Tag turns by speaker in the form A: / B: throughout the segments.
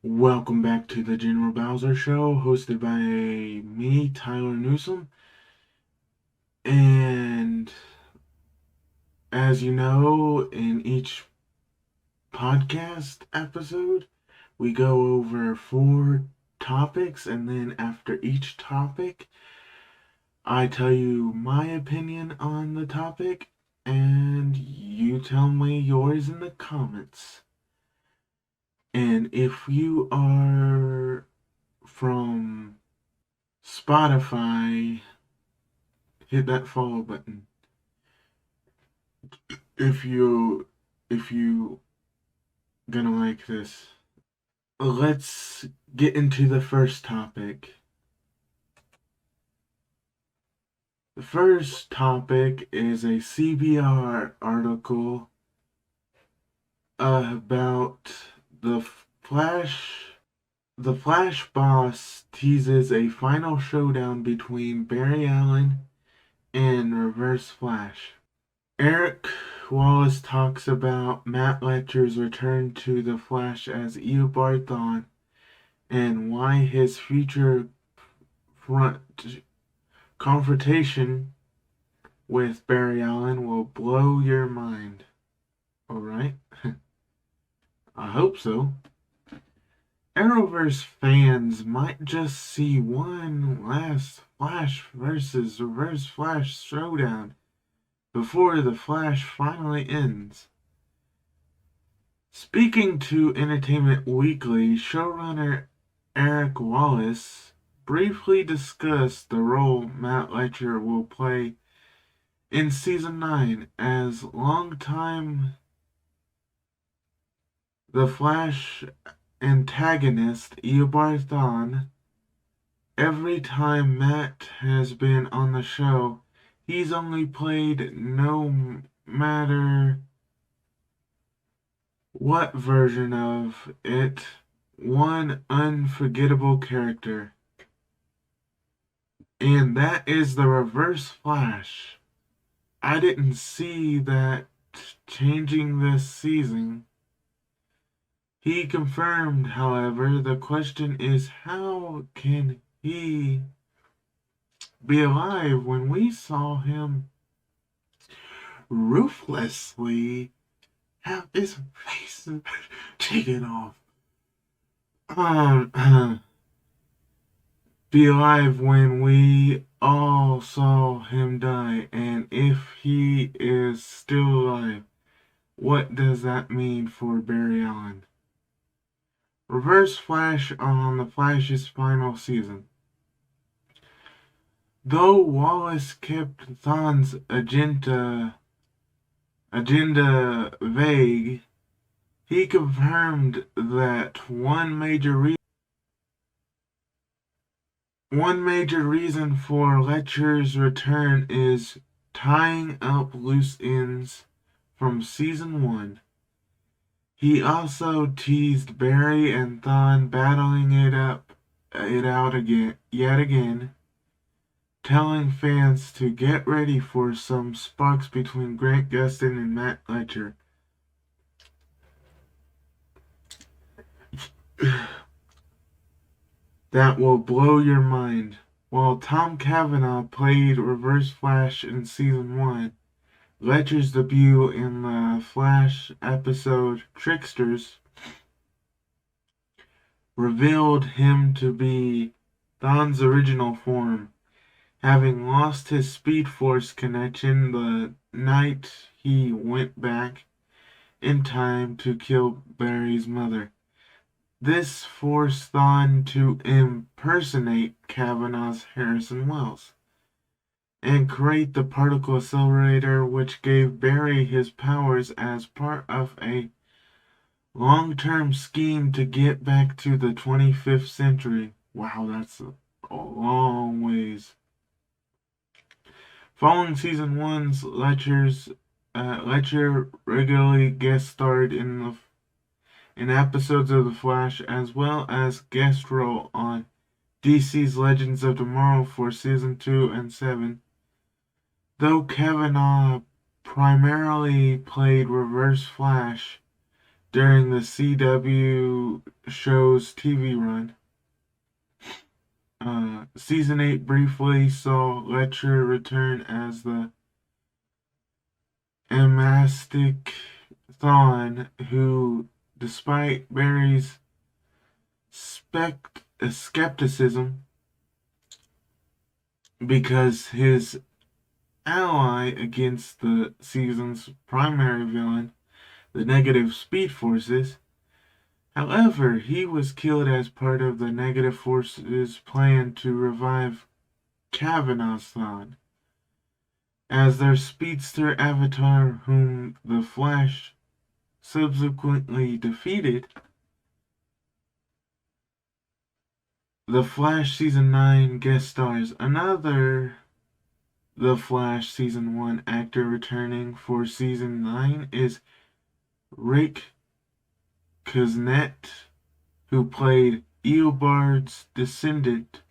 A: Welcome back to the General Bowser Show, hosted by me, Tyler Newsom. And as you know, in each podcast episode, we go over 4 topics, and then after each topic, I tell you my opinion on the topic, and you tell me yours in the comments. And if you are from Spotify, hit that follow button. If you gonna like this. Let's get into the first topic. The first topic is a CBR article about the Flash. The Flash boss teases a final showdown between Barry Allen and Reverse Flash. Eric Wallace talks about Matt Letcher's return to the Flash as Eobard and why his future confrontation with Barry Allen will blow your mind. Alright? I hope so. Arrowverse fans might just see one last Flash versus Reverse Flash showdown before the Flash finally ends. Speaking to Entertainment Weekly, showrunner Eric Wallace briefly discussed the role Matt Letcher will play in Season 9 as longtime The Flash antagonist Eobard. Every time Matt has been on the show, he's only played, no matter what version of it, one unforgettable character. And that is the Reverse Flash. I didn't see that changing this season. He confirmed, however, the question is how can he be alive when we saw him ruthlessly have his face taken off? Be alive when we all saw him die, and if he is still alive, what does that mean for Barry Allen? Reverse Flash on the Flash's final season. Though Wallace kept Thawne's agenda vague, he confirmed that one major reason for Letcher's return is tying up loose ends from Season 1. He also teased Barry and Thawne battling it out yet again, telling fans to get ready for some sparks between Grant Gustin and Matt Letcher. That will blow your mind. While Tom Cavanaugh played Reverse Flash in Season 1, Letcher's debut in the Flash episode Tricksters revealed him to be Thawne's original form, having lost his Speed Force connection the night he went back in time to kill Barry's mother. This forced Thawne to impersonate Cavanaugh's Harrison Wells and create the particle accelerator, which gave Barry his powers as part of a long-term scheme to get back to the 25th century. Wow, that's a long ways. Following Season 1's Letcher regularly guest starred in episodes of The Flash, as well as guest role on DC's Legends of Tomorrow for Season 2 and 7. Though Cavanaugh primarily played Reverse Flash, during the CW show's TV run. Season 8 briefly saw Lecter return as the emastic Thawne, who, despite Barry's skepticism, because his ally against the season's primary villain, the negative Speed Forces. However, he was killed as part of the negative forces' plan to revive Kavanaugh's Thawne as their speedster avatar, whom the Flash subsequently defeated. The Flash Season 9 guest stars another The Flash Season 1 actor returning for Season 9 is Rick Kuznets, who played Eobard's descendant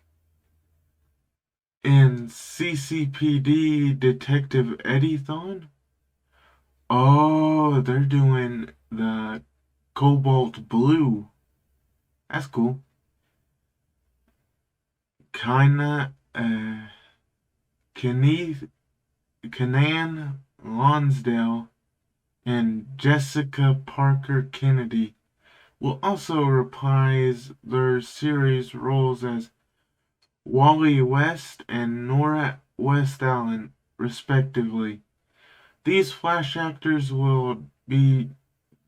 A: in CCPD Detective Eddie Thawne. Oh, they're doing the Cobalt Blue. That's cool. Kinda, Kenan Lonsdale and Jessica Parker Kennedy will also reprise their series roles as Wally West and Nora West Allen, respectively. These Flash actors will be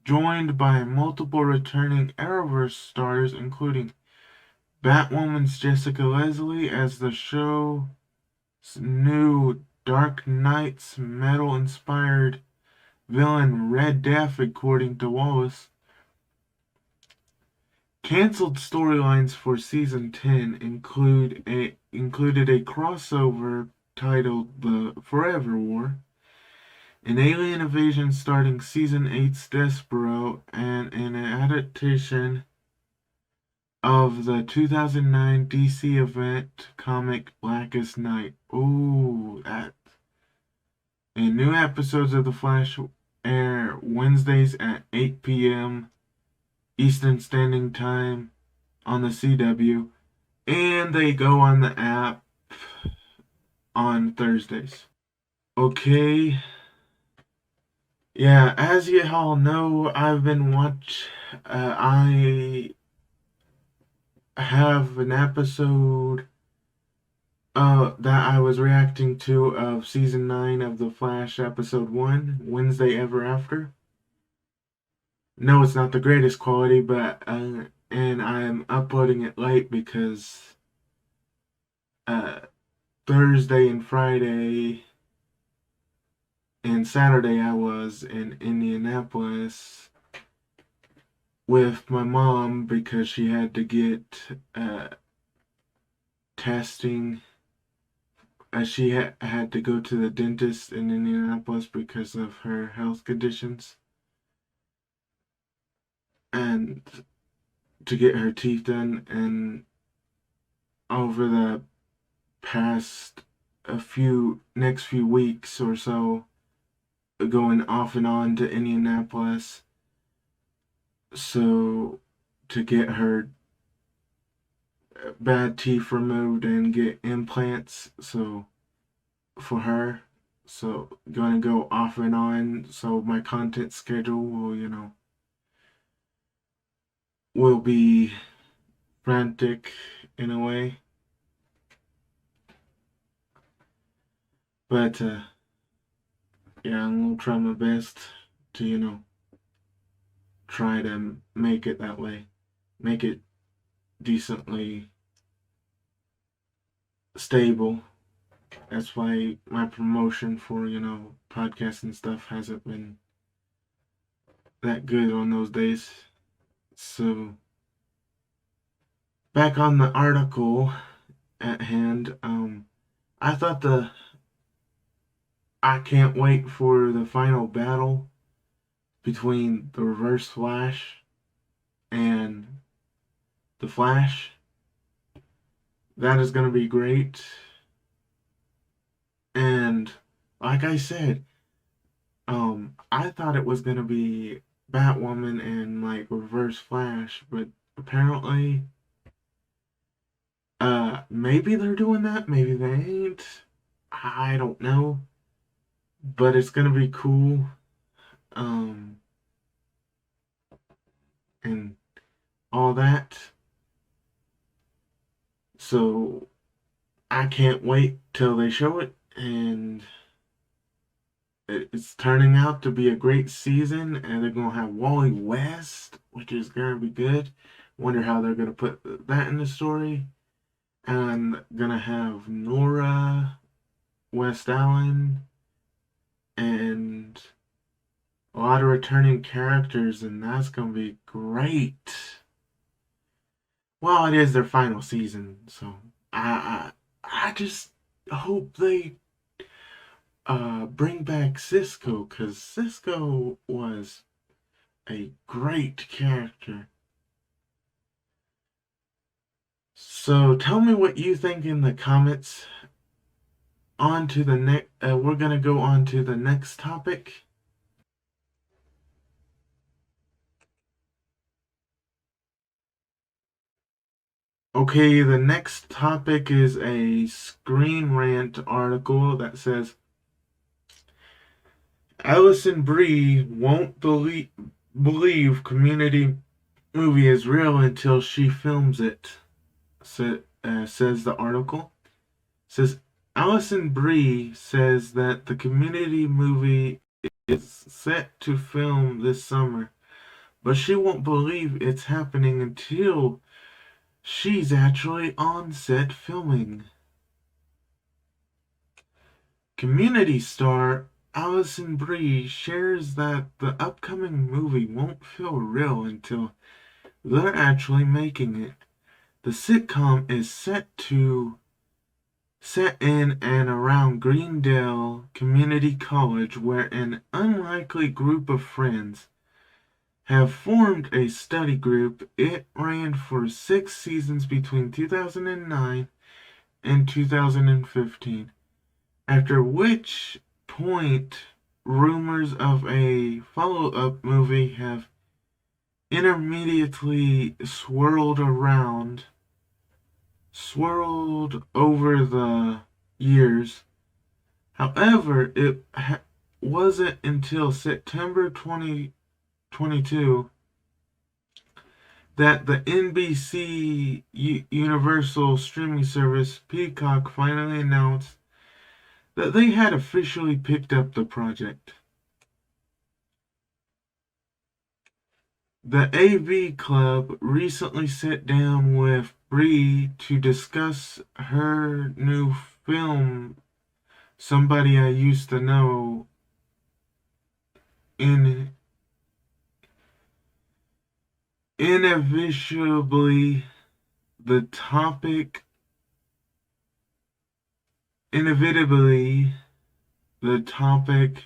A: joined by multiple returning Arrowverse stars, including Batwoman's Jessica Leslie as the show's new Dark Knight's metal-inspired villain Red Death, according to Wallace. Cancelled storylines for Season 10 included a crossover titled The Forever War, an alien invasion starting Season 8's Despero, and an adaptation of the 2009 DC event comic Blackest Night. Ooh, that. And new episodes of The Flash air Wednesdays at 8 p.m. Eastern Standing Time on the CW, and they go on the app on Thursdays. Okay. Yeah, as you all know, I have an episode that I was reacting to of Season 9 of The Flash, Episode 1, Wednesday Ever After. No, it's not the greatest quality, but and I'm uploading it late because Thursday and Friday and Saturday I was in Indianapolis with my mom because she had to get testing. She had to go to the dentist in Indianapolis because of her health conditions and to get her teeth done. And over the past next few weeks or so, going off and on to Indianapolis so to get her bad teeth removed and get implants so for her, so gonna go off and on, so my content schedule will be frantic in a way, but yeah, I'm gonna try my best to try to make it that way, make it decently stable. That's why my promotion for podcasts and stuff hasn't been that good on those days. So back on the article at hand, I thought I can't wait for the final battle between the Reverse Flash and the Flash. That is going to be great. And like I said, I thought it was going to be Batwoman and like Reverse Flash, but apparently maybe they're doing that, maybe they ain't. I don't know. But it's gonna be cool. Um and all that. So I can't wait till they show it, and it's turning out to be a great season, and they're gonna have Wally West, which is gonna be good. Wonder how they're gonna put that in the story. And gonna have Nora, West Allen, and a lot of returning characters, and that's gonna be great. Well, it is their final season, so I just hope they bring back Cisco, because Cisco was a great character. So tell me what you think in the comments. On to the next. We're gonna go on to the next topic. Okay, the next topic is a Screen Rant article that says Alison Brie won't believe Community movie is real until she films it. Says the article. Says Alison Brie says that the Community movie is set to film this summer, but she won't believe it's happening until she's actually on set filming. Community star Alison Brie shares that the upcoming movie won't feel real until they're actually making it. The sitcom is set in and around Greendale Community College, where an unlikely group of friends have formed a study group. It ran for 6 seasons between 2009 and 2015, after which point rumors of a follow-up movie have intermittently swirled over the years. However, it wasn't until September 2022 that the NBC Universal streaming service Peacock finally announced that they had officially picked up the project. The AV Club recently sat down with Brie to discuss her new film, Somebody I Used to Know. Inevitably, the topic inevitably the topic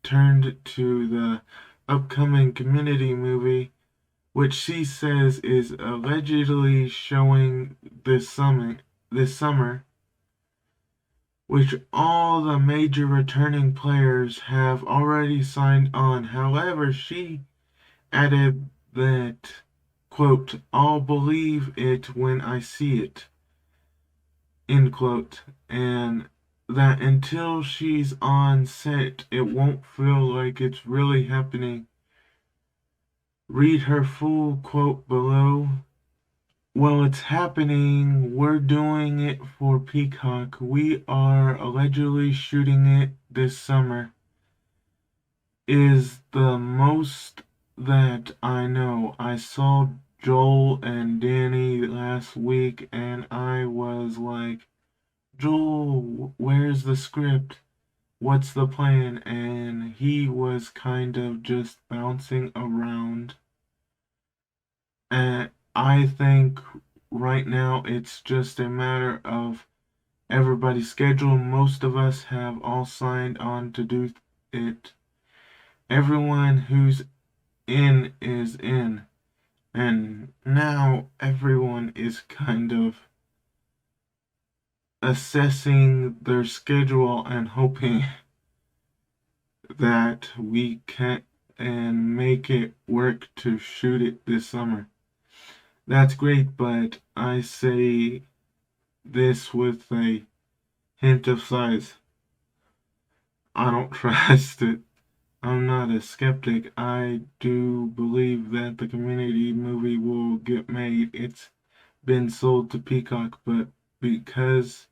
A: turned to the upcoming Community movie, which she says is allegedly showing this summer, which all the major returning players have already signed on. However, she added that, quote, "I'll believe it when I see it," end quote, and that until she's on set, it won't feel like it's really happening. Read her full quote below. Well, it's happening. We're doing it for Peacock. We are allegedly shooting it this summer. Is the most that I know. I saw Joel and Danny last week and I was like, "Joel, where's the script? What's the plan?" And he was kind of just bouncing around. And I think right now it's just a matter of everybody's schedule. Most of us have all signed on to do it. Everyone who's in is in. And now everyone is kind of assessing their schedule and hoping that we can and make it work to shoot it this summer. That's great, but I say this with a hint of size. I don't trust it. I'm not a skeptic. I do believe that the Community movie will get made. It's been sold to Peacock, but because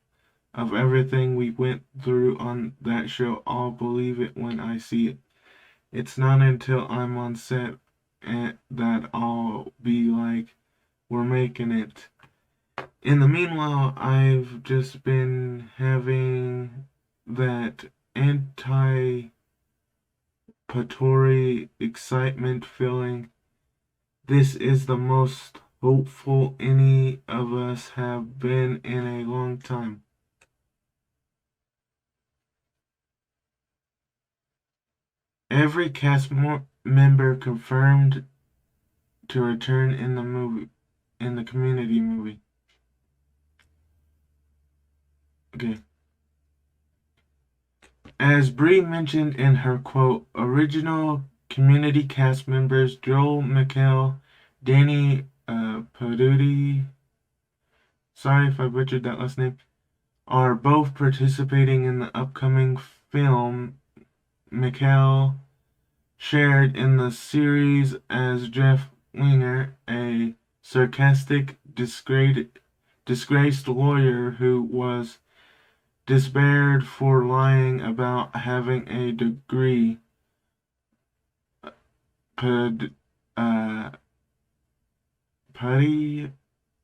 A: of everything we went through on that show, I'll believe it when I see it. It's not until I'm on set that I'll be like, we're making it. In the meanwhile, I've just been having that anticipatory excitement feeling. This is the most hopeful any of us have been in a long time. Every cast member confirmed to return in the Community movie. Okay. As Brie mentioned in her quote, original Community cast members Joel McHale, Danny Paduti, sorry if I butchered that last name, are both participating in the upcoming film. McHale shared in the series as Jeff Winger, a sarcastic, disgraced lawyer who was disbarred for lying about having a degree. Puddy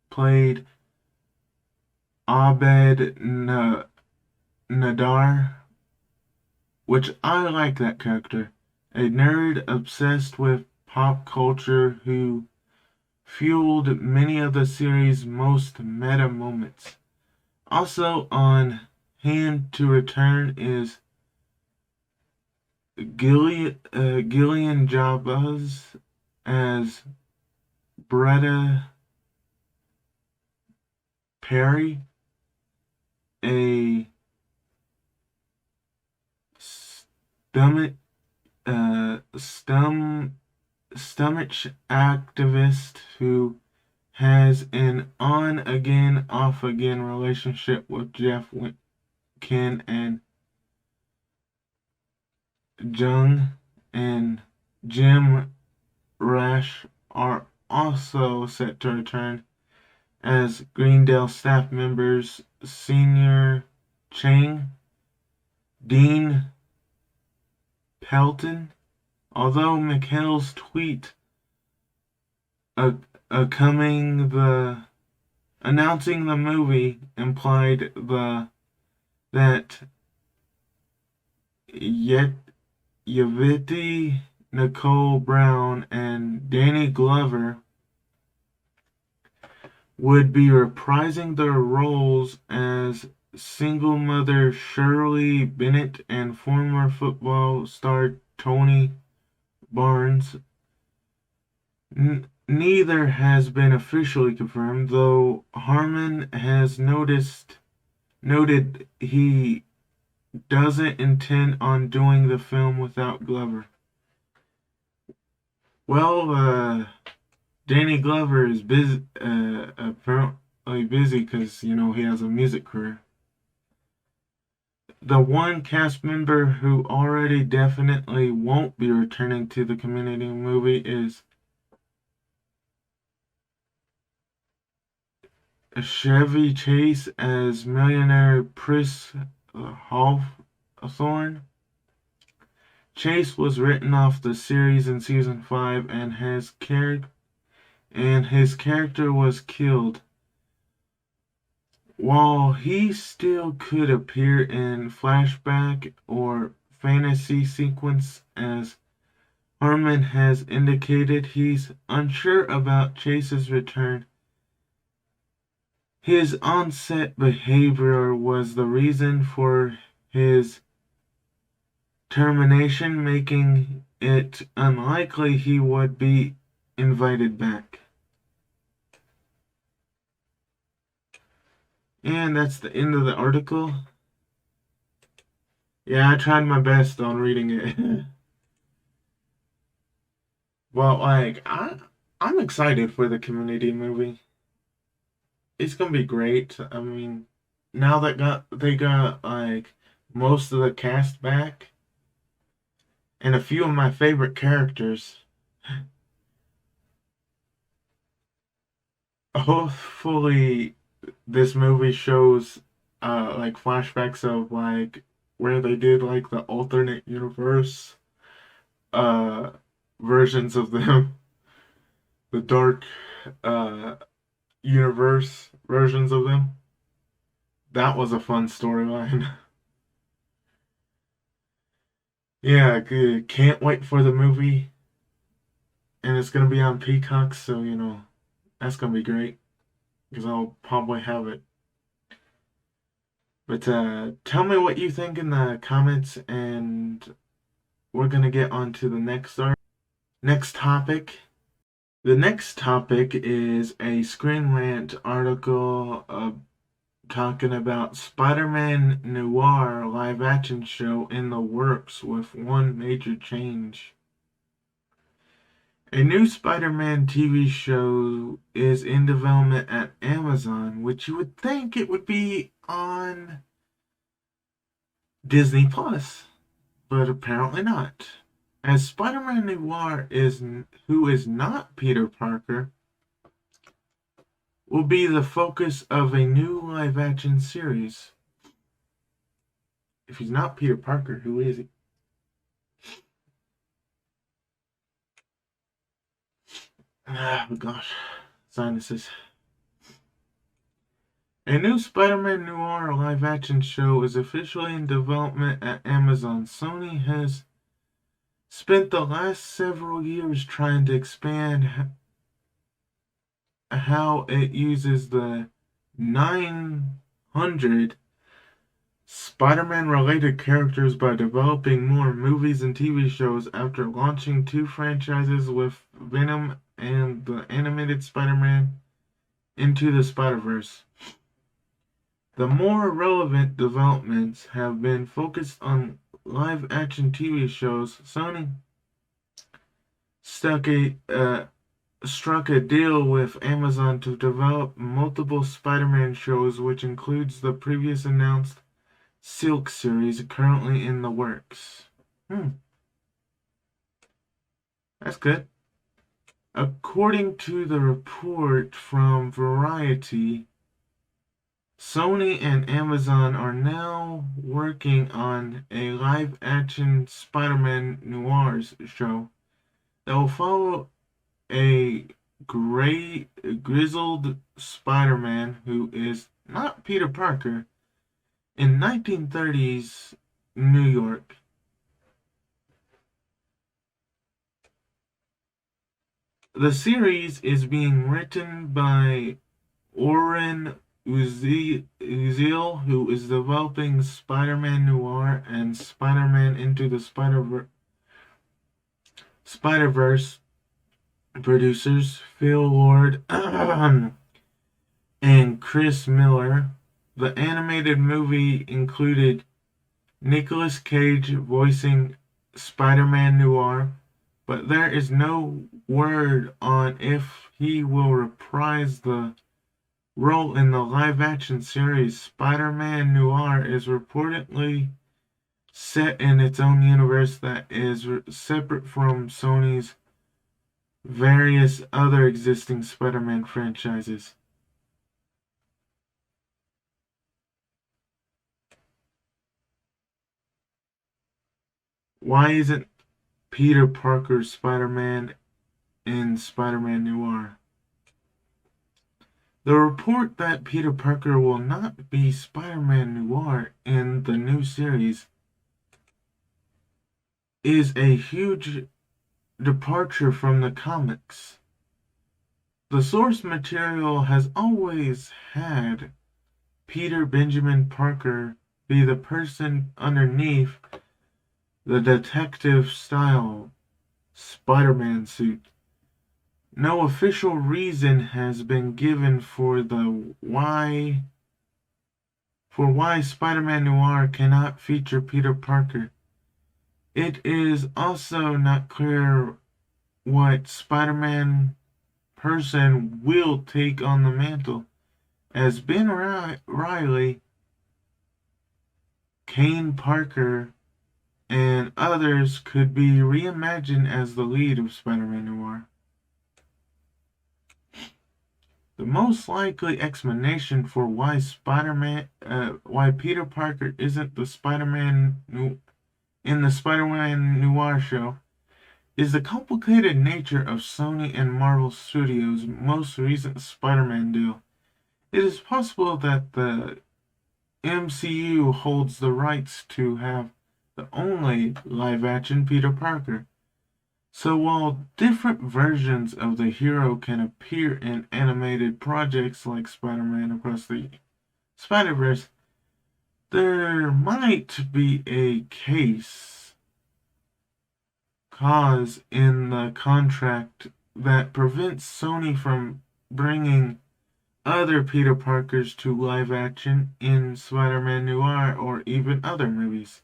A: played Abed Nadar, which I like that character. A nerd obsessed with pop culture who fueled many of the series' most meta moments. Also on hand to return is Gillian Jabez as Bretta Perry, a stomach activist who has an on-again, off-again relationship with Jeff Ken and Jung, and Jim Rash are also set to return as Greendale staff members Senior Chang, Dean Pelton, although McHale's tweet announcing the movie implied that Yvette Nicole Brown and Danny Glover would be reprising their roles as single mother Shirley Bennett and former football star Tony Barnes. Neither has been officially confirmed, though Harmon has noted he doesn't intend on doing the film without Glover. Well, Danny Glover is busy, apparently busy because, he has a music career. The one cast member who already definitely won't be returning to the Community movie is Chevy Chase as millionaire Pris Hawthorne. Chase was written off the series in season 5 and his character was killed. While he still could appear in flashback or fantasy sequence, as Harmon has indicated, he's unsure about Chase's return. His on-set behavior was the reason for his termination, making it unlikely he would be invited back. And that's the end of the article. Yeah, I tried my best on reading it. Well, like I'm excited for the Community movie. It's gonna be great. I mean, now that got they got like most of the cast back and a few of my favorite characters. Hopefully, this movie shows like flashbacks of like where they did like the alternate universe uh versions of them, the dark uh universe versions of them. That was a fun storyline. Yeah, good. Can't wait for the movie, and it's gonna be on Peacock, so that's gonna be great because I'll probably have it. But tell me what you think in the comments, and we're gonna get on to the next topic. The next topic is a Screen Rant article talking about Spider-Man Noir live-action show in the works with one major change. A new Spider-Man TV show is in development at Amazon, which you would think it would be on Disney Plus, but apparently not. As Spider-Man Noir who is not Peter Parker, will be the focus of a new live-action series. If he's not Peter Parker, who is he? Oh gosh, sinuses. A new Spider-Man Noir live-action show is officially in development at Amazon. Sony has spent the last several years trying to expand how it uses the 900 Spider-Man related characters by developing more movies and TV shows after launching two franchises with Venom and the animated Spider-Man Into the Spider-Verse. The more relevant developments have been focused on live-action TV shows. Sony struck a deal with Amazon to develop multiple Spider-Man shows, which includes the previous announced Silk series currently in the works. That's good. According to the report from Variety, Sony and Amazon are now working on a live-action Spider-Man Noirs show that will follow a grizzled Spider-Man who is not Peter Parker in 1930s New York. The series is being written by Oren Uziel, who is developing Spider-Man Noir and Spider-Man Into the Spider-Verse. Producers Phil Lord and Chris Miller. The animated movie included Nicolas Cage voicing Spider-Man Noir, but there is no word on if he will reprise the role in the live-action series. Spider-Man Noir is reportedly set in its own universe that is separate from Sony's various other existing Spider-Man franchises. Why isn't Peter Parker Spider-Man in Spider-Man Noir? The report that Peter Parker will not be Spider-Man Noir in the new series is a huge departure from the comics. The source material has always had Peter Benjamin Parker be the person underneath the detective-style Spider-Man suit. No official reason has been given for why Spider-Man Noir cannot feature Peter Parker. It is also not clear what Spider-Man person will take on the mantle, as Ben Riley, Kane Parker, and others could be reimagined as the lead of Spider-Man Noir. The most likely explanation for why why Peter Parker isn't the in the Spider-Man Noir show is the complicated nature of Sony and Marvel Studios' most recent Spider-Man deal. It is possible that the MCU holds the rights to have the only live-action Peter Parker. So while different versions of the hero can appear in animated projects like Spider-Man Across the Spider-Verse, there might be a cause in the contract that prevents Sony from bringing other Peter Parkers to live action in Spider-Man Noir or even other movies.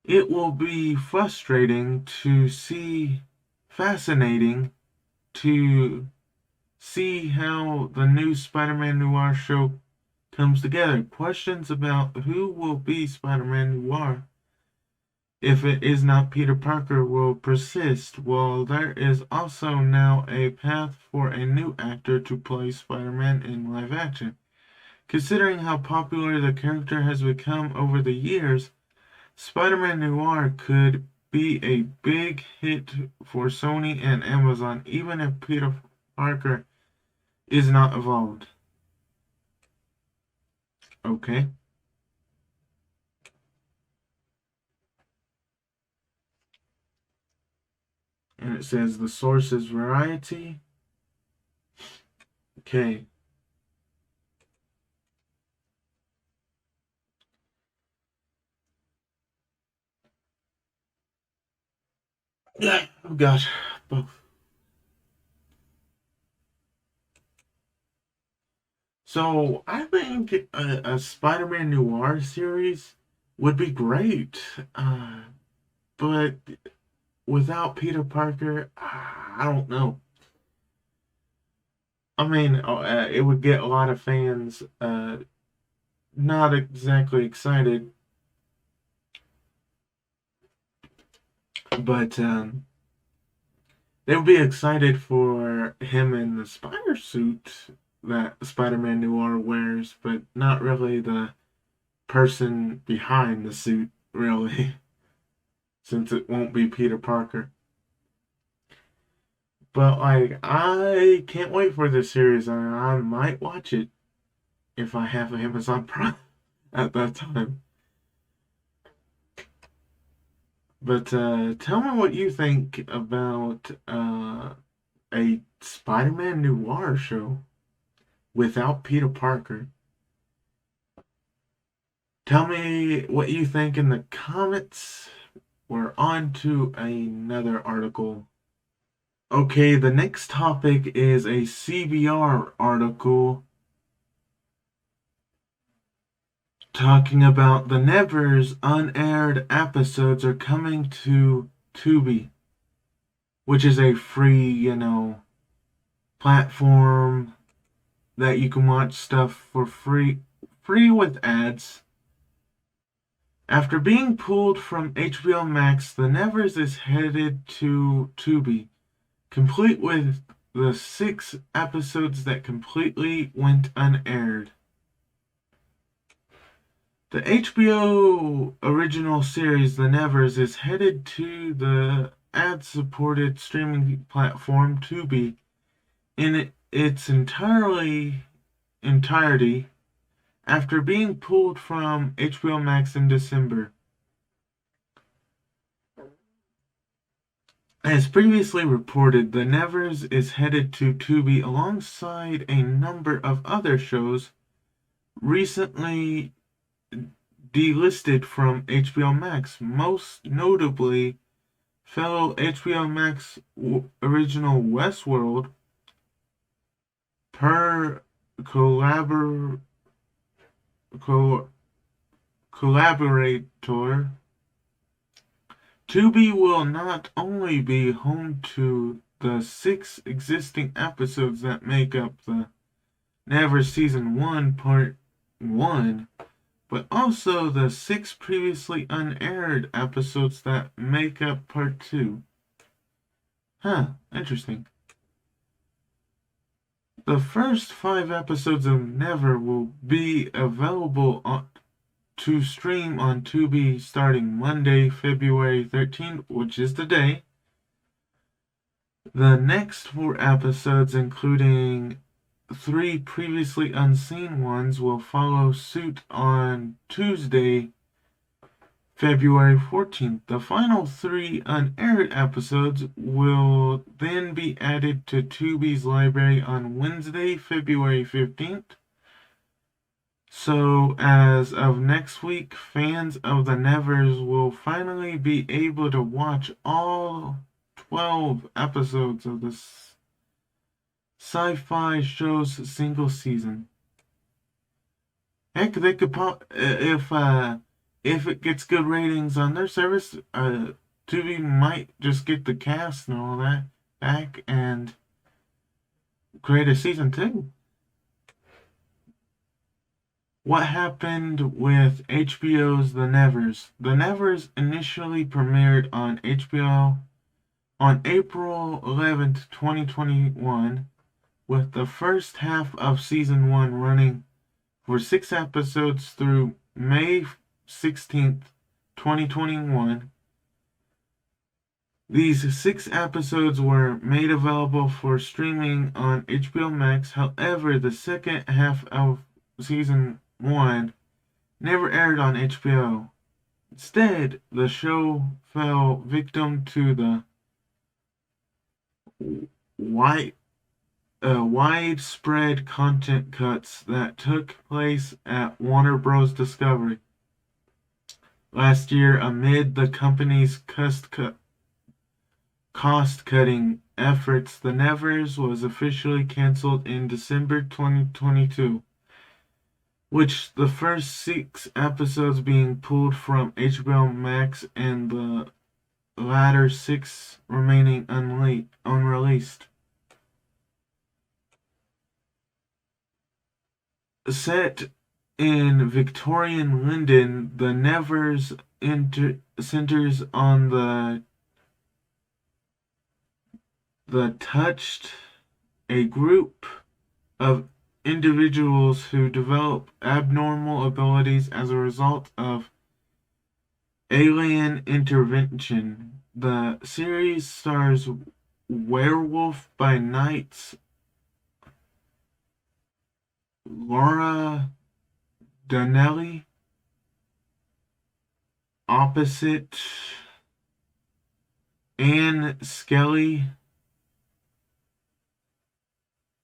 A: It will be fascinating to see how the new Spider-Man Noir show comes together. Questions about who will be Spider-Man Noir if it is not Peter Parker will persist, while there is also now a path for a new actor to play Spider-Man in live action. Considering how popular the character has become over the years, Spider-Man Noir could be a big hit for Sony and Amazon, even if Peter Parker is not involved. Okay. And it says the source is Variety. Okay. Oh gosh, both. So I think a Spider-Man Noir series would be great, but without Peter Parker, I don't know. I mean, it would get a lot of fans not exactly excited, but they would be excited for him in the spider suit that Spider-Man Noir wears, but not really the person behind the suit, really, since it won't be Peter Parker. But like, I can't wait for this series, and I might watch it if I have Amazon Prime at that time. But tell me what you think about a Spider-Man Noir show without Peter Parker. Tell me what you think in the comments. We're on to another article. Okay, the next topic is a CBR article talking about the Nevers unaired episodes are coming to Tubi, which is a free, platform that you can watch stuff for free with ads. After being pulled from HBO Max, The Nevers is headed to Tubi, complete with the 6 episodes that completely went unaired. The HBO original series The Nevers is headed to the ad-supported streaming platform Tubi in its entirety after being pulled from HBO Max in December. As previously reported, The Nevers is headed to Tubi alongside a number of other shows recently delisted from HBO Max, most notably fellow HBO Max original Westworld per collaborator Tubi will not only be home to the 6 existing episodes that make up the Never Season 1 Part 1, but also the 6 previously unaired episodes that make up Part 2. Interesting. The first 5 episodes of Never will be available to stream on Tubi starting Monday, February 13th, which is today. The next 4 episodes, including 3 previously unseen ones, will follow suit on Tuesday, February 14th. The final 3 unaired episodes will then be added to Tubi's library on Wednesday, February 15th. So, as of next week, fans of the Nevers will finally be able to watch all 12 episodes of the sci-fi show's single season. Heck, they could if it gets good ratings on their service, Tubi might just get the cast and all that back and create a season 2. What happened with HBO's The Nevers? The Nevers initially premiered on HBO on April 11th, 2021, with the first half of Season 1 running for 6 episodes through May 16th, 2021. These 6 episodes were made available for streaming on HBO Max. However, the second half of Season 1 never aired on HBO. Instead, the show fell victim to the widespread content cuts that took place at Warner Bros. Discovery last year amid the company's cost-cutting efforts. The Nevers was officially canceled in December 2022, which the first 6 episodes being pulled from HBO Max and the latter 6 remaining unreleased. Set in Victorian London, The Nevers centers on the touched, a group of individuals who develop abnormal abilities as a result of alien intervention. The series stars Werewolf by Night's Laura Donnelly, opposite Anne Skelly,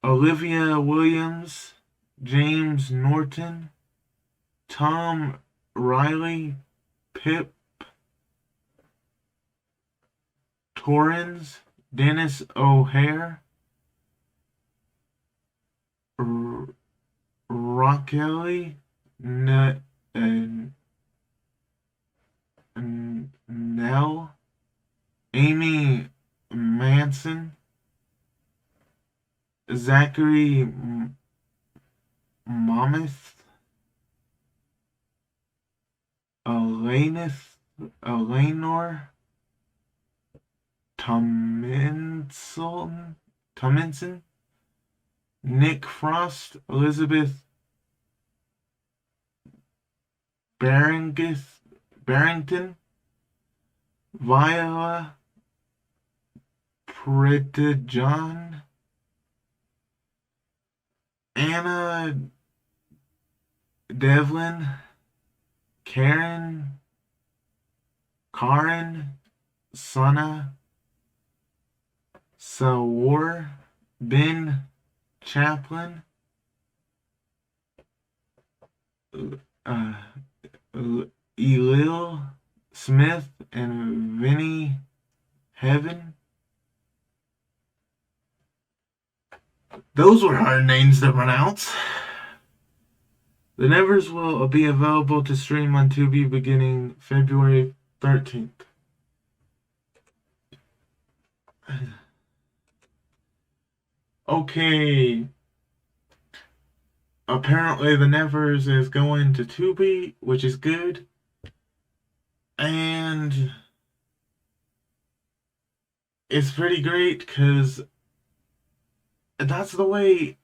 A: Olivia Williams, James Norton, Tom Riley, Pip Torrens, Dennis O'Hare, Raquel Nell, Amy Manson, Zachary Mammoth, Eleanor Tomlinson, Nick Frost, Elizabeth Barrington, Viola Pretijohn, Anna Devlin, Karen, Sana Sawar, Ben Chaplin, Elil Smith, and Vinnie Heaven. Those were hard names to pronounce. The Nevers will be available to stream on Tubi beginning February 13th. Okay, apparently the Nevers is going to Tubi, which is good. And it's pretty great because that's the way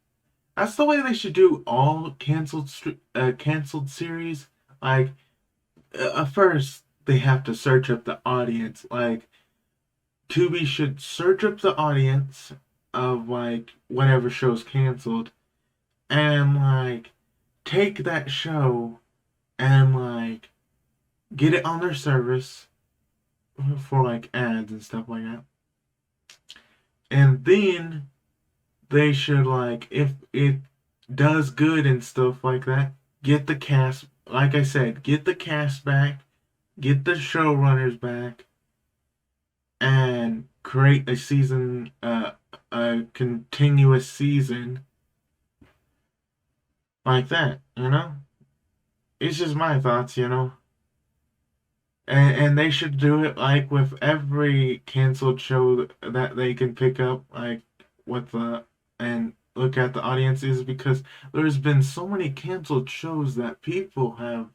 A: that's the way they should do all canceled series. Like first they have to search up the audience. Like Tubi should search up the audience of like whatever show's canceled and like take that show and like get it on their service for like ads and stuff like that. And then they should like if it does good and stuff like that, get the cast like I said, get the cast back, get the showrunners back, and create a season a continuous season like that, you know? It's just my thoughts, you know? And they should do it like with every canceled show that they can pick up, like with the and look at the audiences because there's been so many canceled shows that people have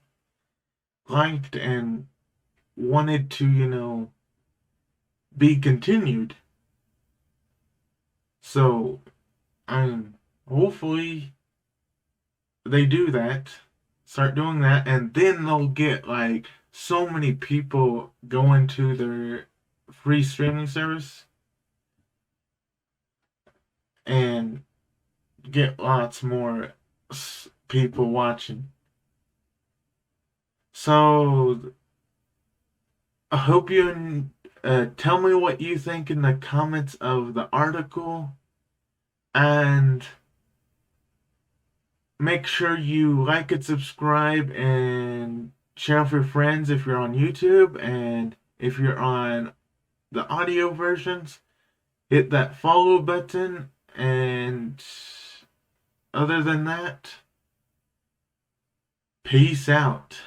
A: liked and wanted to, be continued. So, I mean, hopefully they do that, start doing that, and then they'll get like so many people going to their free streaming service and get lots more people watching. So I hope you tell me what you think in the comments of the article and make sure you like and subscribe and share with your friends if you're on YouTube, and if you're on the audio versions, hit that follow button. And other than that, peace out.